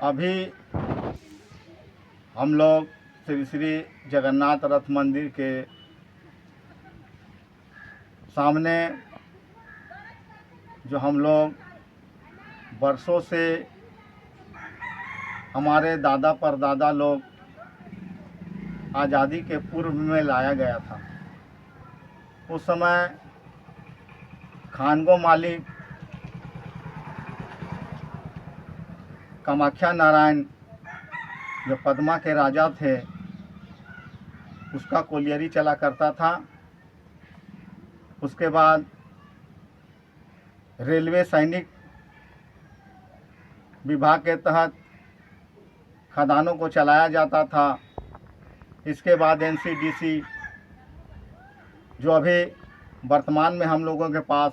अभी हम लोग श्री श्री जगन्नाथ रथ मंदिर के सामने जो हम लोग वर्षों से हमारे दादा परदादा लोग आज़ादी के पूर्व में लाया गया था। उस समय खानगो मालिक कामाख्या नारायण जो पद्मा के राजा थे उसका कोलियरी चला करता था। उसके बाद रेलवे सैनिक विभाग के तहत खदानों को चलाया जाता था। इसके बाद एनसीडीसी जो अभी वर्तमान में हम लोगों के पास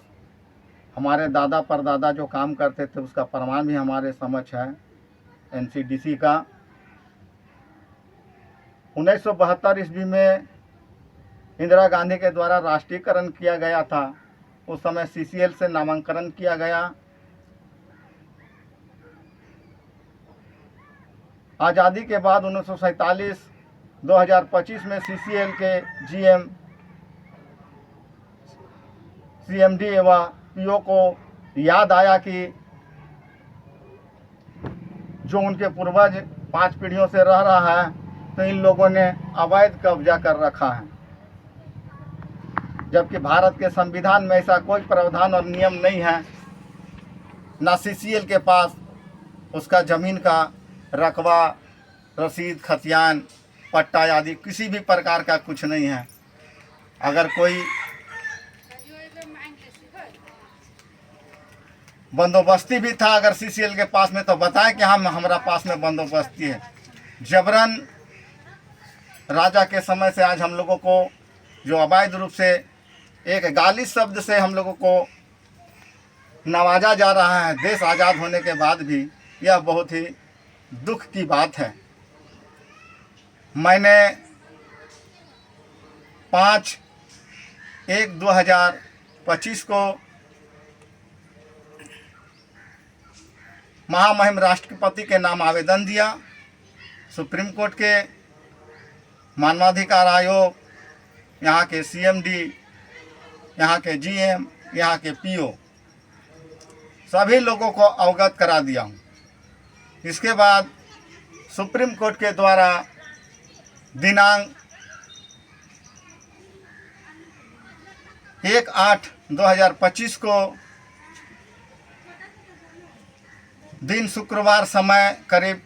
हमारे दादा परदादा जो काम करते थे उसका प्रमाण भी हमारे समक्ष है। एनसीडीसी का 1972 ईस्वी में इंदिरा गांधी के द्वारा राष्ट्रीयकरण किया गया था। उस समय सीसीएल से नामांकन किया गया। आज़ादी के बाद 1947-2025 में सीसीएल के जीएम सीएमडी एवं पीओ को याद आया कि जो उनके पूर्वज 5 पीढ़ियों से रह रहा है तो इन लोगों ने अवैध कब्जा कर रखा है, जबकि भारत के संविधान में ऐसा कोई प्रावधान और नियम नहीं है। ना सीसीएल के पास उसका ज़मीन का रकबा, रसीद, खतियान, पट्टा आदि किसी भी प्रकार का कुछ नहीं है। अगर कोई बंदोबस्ती भी था अगर सीसीएल के पास में तो बताए कि हम हमारा पास में बंदोबस्ती है। जबरन राजा के समय से आज हम लोगों को जो अवैध रूप से एक गाली शब्द से हम लोगों को नवाजा जा रहा है देश आज़ाद होने के बाद भी, यह बहुत ही दुख की बात है। मैंने 5/1/2025 को महामहिम राष्ट्रपति के नाम आवेदन दिया। सुप्रीम कोर्ट के मानवाधिकार आयोग, यहाँ के सीएमडी, यहाँ के जीएम, यहाँ के पीओ सभी लोगों को अवगत करा दिया हूँ। इसके बाद सुप्रीम कोर्ट के द्वारा दिनांक 1/8/2025 को दिन शुक्रवार समय करीब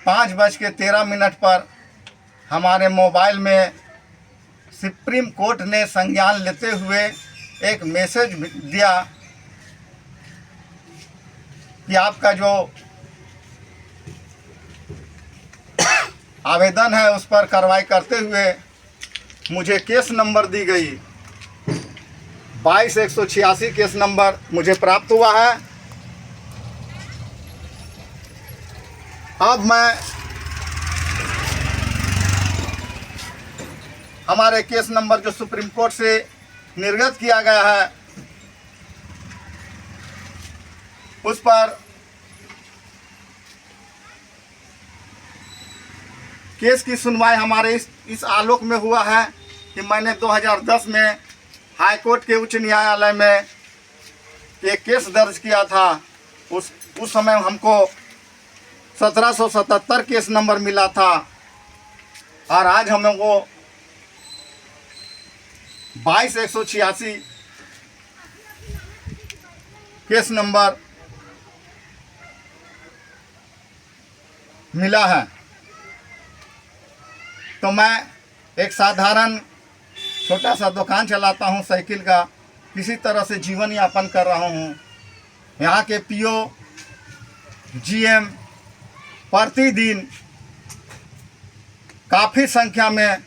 5:13 पर हमारे मोबाइल में सुप्रीम कोर्ट ने संज्ञान लेते हुए एक मैसेज दिया कि आपका जो आवेदन है उस पर कार्रवाई करते हुए मुझे केस नंबर दी गई। 22-186 केस नंबर मुझे प्राप्त हुआ है। अब मैं हमारे केस नंबर जो सुप्रीम कोर्ट से निर्गत किया गया है उस पर केस की सुनवाई हमारे इस आलोक में हुआ है कि मैंने 2010 में हाई कोर्ट के उच्च न्यायालय में एक केस दर्ज किया था। उस समय हमको 1777 केस नंबर मिला था और आज हम लोग को 22-186 केस नंबर मिला है। तो मैं एक साधारण छोटा सा दुकान चलाता हूँ साइकिल का, किसी तरह से जीवन यापन कर रहा हूँ। यहाँ के पीओ, जीएम प्रतिदिन काफ़ी संख्या में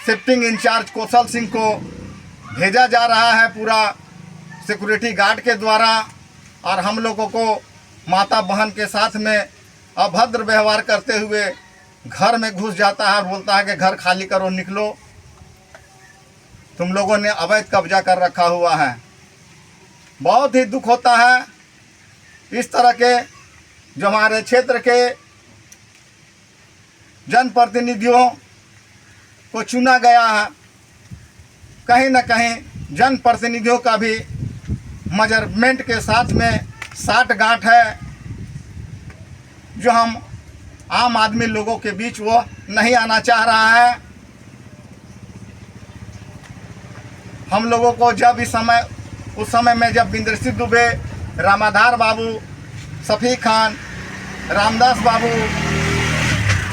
शिफ्टिंग इंचार्ज कौशल सिंह को भेजा जा रहा है पूरा सिक्योरिटी गार्ड के द्वारा, और हम लोगों को माता बहन के साथ में अभद्र व्यवहार करते हुए घर में घुस जाता है और बोलता है कि घर खाली करो, निकलो, तुम लोगों ने अवैध कब्जा कर रखा हुआ है। बहुत ही दुख होता है। इस तरह के जो हमारे क्षेत्र के जनप्रतिनिधियों को चुना गया है, कहीं न कहीं जनप्रतिनिधियों का भी मेजरमेंट के साथ में साठ गांठ है, जो हम आम आदमी लोगों के बीच वो नहीं आना चाह रहा है। हम लोगों को जब उस समय में जब बिंदर सिंह दुबे, रामाधार बाबू, शफी खान, रामदास बाबू,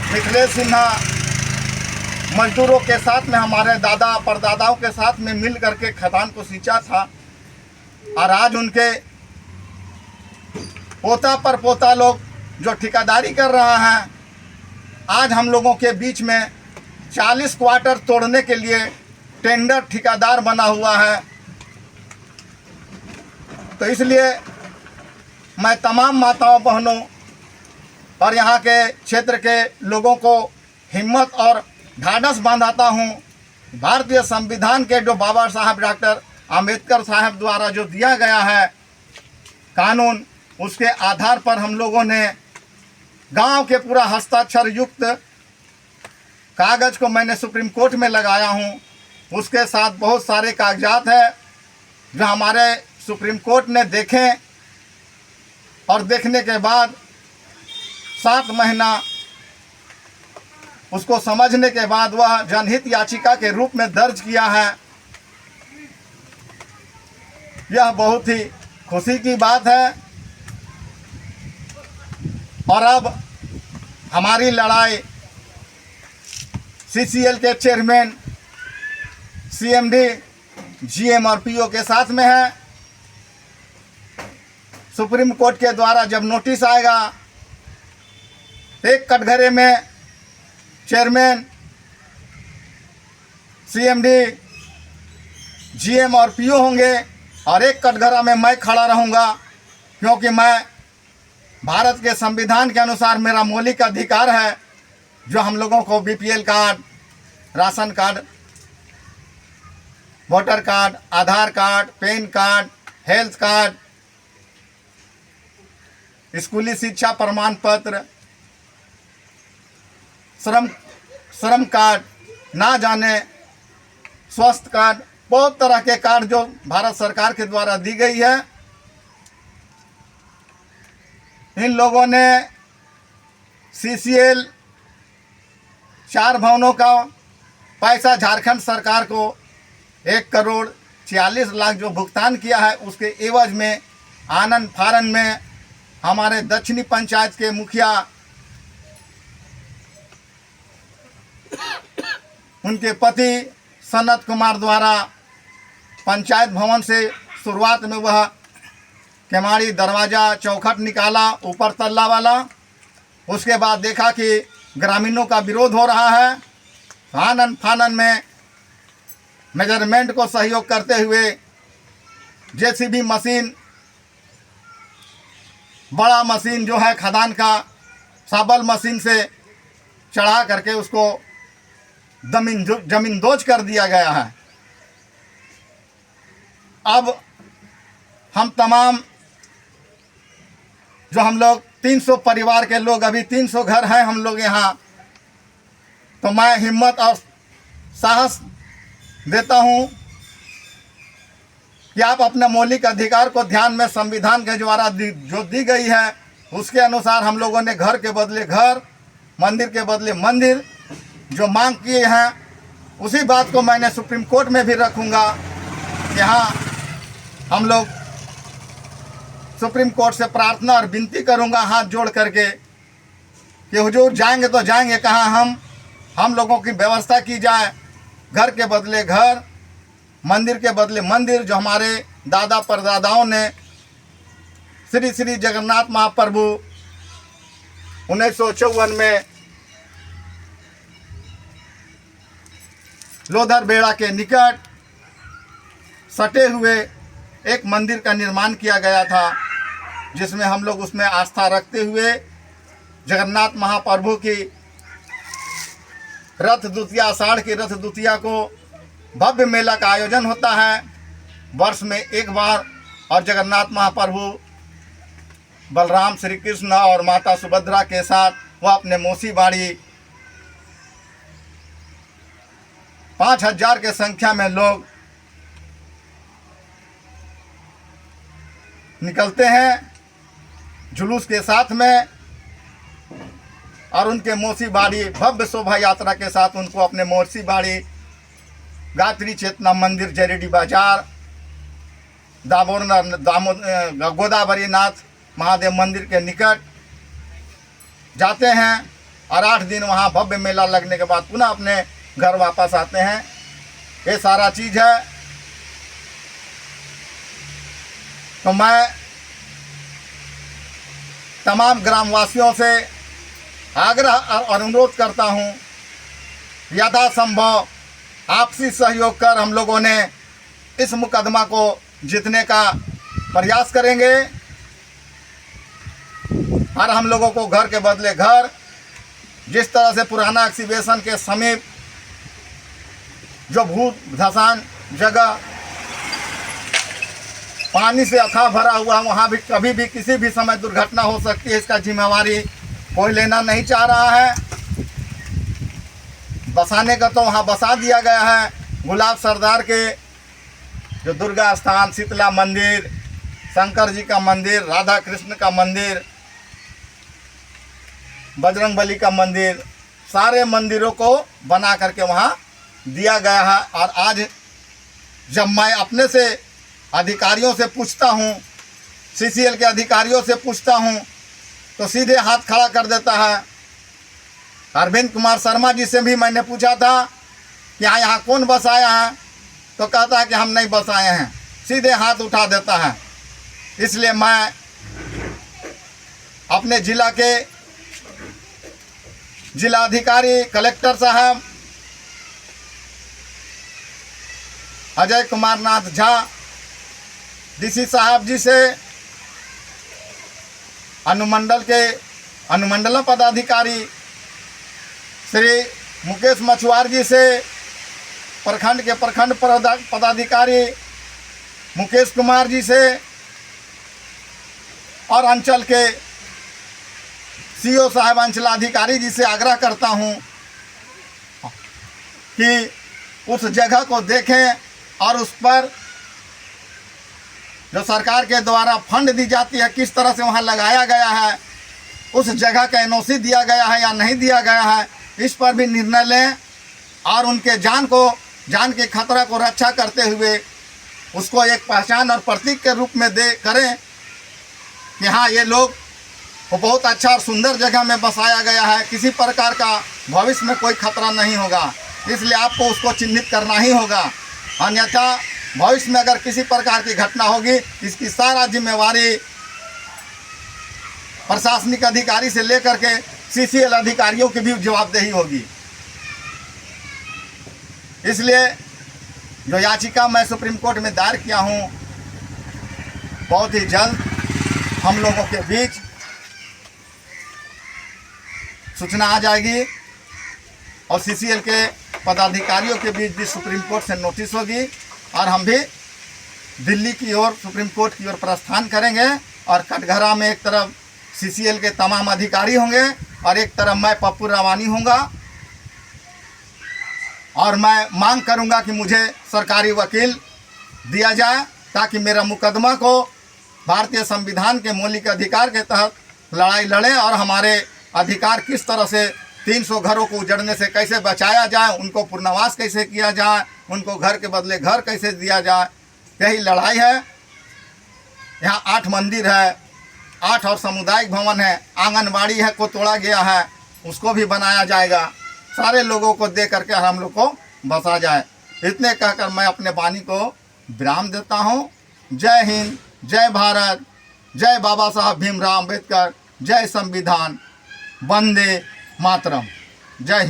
मिथिलेश सिन्हा मजदूरों के साथ में हमारे दादा परदादाओं के साथ में मिल करके खदान को सींचा था, और आज उनके पोता पर पोता लोग जो ठेकेदारी कर रहा है, आज हम लोगों के बीच में 40 क्वार्टर तोड़ने के लिए टेंडर ठेकेदार बना हुआ है। तो इसलिए मैं तमाम माताओं बहनों और यहाँ के क्षेत्र के लोगों को हिम्मत और ढाढ़स बांधाता हूँ। भारतीय संविधान के जो बाबा साहब डॉक्टर अंबेडकर साहब द्वारा जो दिया गया है कानून, उसके आधार पर हम लोगों ने गांव के पूरा हस्ताक्षर युक्त कागज़ को मैंने सुप्रीम कोर्ट में लगाया हूँ। उसके साथ बहुत सारे कागजात हैं जो हमारे सुप्रीम कोर्ट ने देखें, और देखने के बाद 7 महीना उसको समझने के बाद वह जनहित याचिका के रूप में दर्ज किया है। यह बहुत ही खुशी की बात है। और अब हमारी लड़ाई सीसीएल के चेयरमैन, सीएमडी, जीएम और पीओ के साथ में है। सुप्रीम कोर्ट के द्वारा जब नोटिस आएगा, एक कटघरे में चेयरमैन, सीएमडी, जीएम और पीओ होंगे, और एक कटघरा में मैं खड़ा रहूँगा, क्योंकि मैं भारत के संविधान के अनुसार मेरा मौलिक अधिकार है जो हम लोगों को BPL card, ration card, voter card, Aadhaar card, PAN card, health card, स्कूली शिक्षा प्रमाण पत्र, श्रम कार्ड, ना जाने स्वास्थ्य कार्ड, बहुत तरह के कार्ड जो भारत सरकार के द्वारा दी गई है। इन लोगों ने सीसीएल 4 भवनों का पैसा झारखंड सरकार को 1,40,40,00,000 जो भुगतान किया है, उसके एवज में आनंद फारन में हमारे दक्षिणी पंचायत के मुखिया, उनके पति सनत कुमार द्वारा पंचायत भवन से शुरुआत में वह केमाड़ी दरवाज़ा चौखट निकाला, ऊपर तल्ला वाला। उसके बाद देखा कि ग्रामीणों का विरोध हो रहा है, आनंद फानन में मेजरमेंट को सहयोग करते हुए जेसीबी मशीन, बड़ा मशीन जो है खदान का, साबल मशीन से चढ़ा करके उसको जमींदोज कर दिया गया है। अब हम तमाम जो हम लोग 300 परिवार के लोग, अभी 300 घर हैं हम लोग यहाँ, तो मैं हिम्मत और साहस देता हूँ कि आप अपने मौलिक अधिकार को ध्यान में संविधान के द्वारा जो दी गई है उसके अनुसार हम लोगों ने घर के बदले घर, मंदिर के बदले मंदिर जो मांग किए हैं, उसी बात को मैंने सुप्रीम कोर्ट में भी रखूँगा कि हाँ, हम लोग सुप्रीम कोर्ट से प्रार्थना और विनती करूँगा हाथ जोड़ करके कि हुजूर जाएंगे तो जाएंगे कहाँ, हम लोगों की व्यवस्था की जाए, घर के बदले घर, मंदिर के बदले मंदिर, जो हमारे दादा परदादाओं ने श्री श्री जगन्नाथ महाप्रभु 1954 में लोधर बेड़ा के निकट सटे हुए एक मंदिर का निर्माण किया गया था, जिसमें हम लोग उसमें आस्था रखते हुए जगन्नाथ महाप्रभु की रथ द्वितीया, आषाढ़ की रथ द्वितीया को भव्य मेला का आयोजन होता है वर्ष में एक बार, और जगन्नाथ महाप्रभु बलराम श्री कृष्ण और माता सुभद्रा के साथ वह अपने मौसी बाड़ी 5000 के संख्या में लोग निकलते हैं जुलूस के साथ में, और उनके मौसी बाड़ी भव्य शोभा यात्रा के साथ उनको अपने मौसी बाड़ी गायत्री चेतना मंदिर जरेडी बाजार गोदावरी नाथ महादेव मंदिर के निकट जाते हैं और 8 दिन वहाँ भव्य मेला लगने के बाद पुनः अपने घर वापस आते हैं। ये सारा चीज़ है। तो मैं तमाम ग्रामवासियों से आग्रह और अनुरोध करता हूँ, यथासंभव आपसी सहयोग कर हम लोगों ने इस मुकदमा को जीतने का प्रयास करेंगे और हम लोगों को घर के बदले घर, जिस तरह से पुराना एक्सीबिशन के समीप जो भूत धसान जगह पानी से अथाह भरा हुआ, वहाँ भी कभी भी किसी भी समय दुर्घटना हो सकती है। इसका जिम्मेवारी कोई लेना नहीं चाह रहा है। बसाने का तो वहाँ बसा दिया गया है। गुलाब सरदार के जो दुर्गा स्थान, शीतला मंदिर, शंकर जी का मंदिर, राधा कृष्ण का मंदिर, बजरंगबली का मंदिर, सारे मंदिरों को बना करके वहाँ दिया गया है। और आज जब मैं अपने से अधिकारियों से पूछता हूँ, सीसीएल के अधिकारियों से पूछता हूँ, तो सीधे हाथ खड़ा कर देता है। अरविंद कुमार शर्मा जी से भी मैंने पूछा था कि यहाँ कौन बसाया है, तो कहता है कि हम नहीं बसाए हैं, सीधे हाथ उठा देता है। इसलिए मैं अपने जिला के जिलाधिकारी कलेक्टर साहब अजय कुमार नाथ झा डीसी साहब जी से, अनुमंडल पदाधिकारी श्री मुकेश मछुआर जी से, प्रखंड के प्रखंड पदाधिकारी मुकेश कुमार जी से और अंचल के सीओ साहब, अंचलाधिकारी जी से आग्रह करता हूं कि उस जगह को देखें और उस पर जो सरकार के द्वारा फंड दी जाती है किस तरह से वहां लगाया गया है, उस जगह का एनओसी दिया गया है या नहीं दिया गया है, इस पर भी निर्णय लें और उनके जान के खतरा को रक्षा करते हुए उसको एक पहचान और प्रतीक के रूप में करें कि हाँ, ये लोग को बहुत अच्छा और सुंदर जगह में बसाया गया है, किसी प्रकार का भविष्य में कोई खतरा नहीं होगा। इसलिए आपको उसको चिन्हित करना ही होगा, अन्यथा भविष्य में अगर किसी प्रकार की घटना होगी, इसकी सारा जिम्मेवारी प्रशासनिक अधिकारी से लेकर के सीसीएल अधिकारियों की भी जवाबदेही होगी। इसलिए जो याचिका मैं सुप्रीम कोर्ट में दायर किया हूं, बहुत ही जल्द हम लोगों के बीच सूचना आ जाएगी और सीसीएल के पदाधिकारियों के बीच भी सुप्रीम कोर्ट से नोटिस होगी और हम भी दिल्ली की ओर, सुप्रीम कोर्ट की ओर प्रस्थान करेंगे। और कटघरा में एक तरफ सीसीएल के तमाम अधिकारी होंगे और एक तरफ मैं पप्पू रावानी होऊंगा और मैं मांग करूंगा कि मुझे सरकारी वकील दिया जाए ताकि मेरा मुकदमा को भारतीय संविधान के मौलिक अधिकार के तहत लड़ाई लड़े और हमारे अधिकार किस तरह से 300 घरों को उजड़ने से कैसे बचाया जाए, उनको पुनर्वास कैसे किया जाए, उनको घर के बदले घर कैसे दिया जाए, यही लड़ाई है। यहाँ 8 मंदिर है, 8 और सामुदायिक भवन है, आंगनबाड़ी है को तोड़ा गया है, उसको भी बनाया जाएगा, सारे लोगों को दे करके हम लोग को बसा जाए। इतने कहकर मैं अपने वाणी को विराम देता हूँ। जय हिंद, जय भारत, जय बाबा साहब भीमराव अम्बेडकर, जय संविधान, वंदे मातरम। जय हिंद।